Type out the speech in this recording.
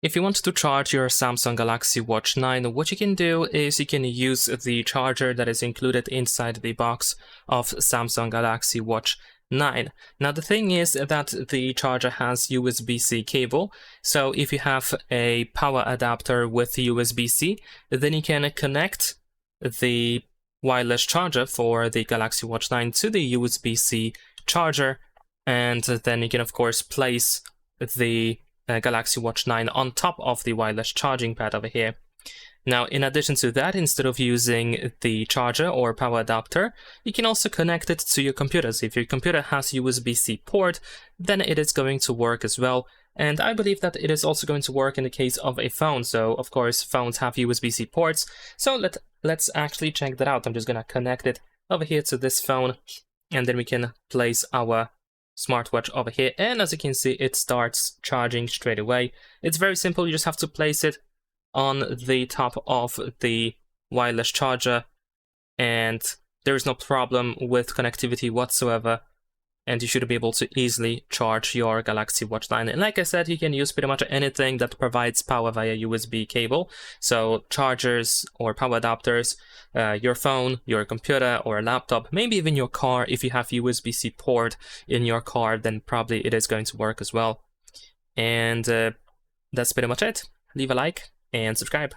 If you want to charge your Samsung Galaxy Watch 9, what you can do is you can use the charger that is included inside the box of Samsung Galaxy Watch 9. Now the thing is that the charger has USB-C cable, so if you have a power adapter with USB-C, then you can connect the wireless charger for the Galaxy Watch 9 to the USB-C charger, and then you can of course place the Galaxy Watch 9 on top of the wireless charging pad over here. Now, in addition to that, instead of using the charger or power adapter, you can also connect it to your computer. So if your computer has USB-C port, then it is going to work as well. And I believe that it is also going to work in the case of a phone. So, of course, phones have USB-C ports. So let's actually check that out. I'm just going to connect it over here to this phone, and then we can place our smartwatch over here, and as you can see, it starts charging straight away. It's very simple. You just have to place it on the top of the wireless charger, and there is no problem with connectivity whatsoever, and you should be able to easily charge your Galaxy Watch 9. And like I said, you can use pretty much anything that provides power via USB cable, so chargers or power adapters, your phone, your computer or a laptop, maybe even your car. If you have USB-C port in your car, then probably it is going to work as well. And that's pretty much it. Leave a like and subscribe.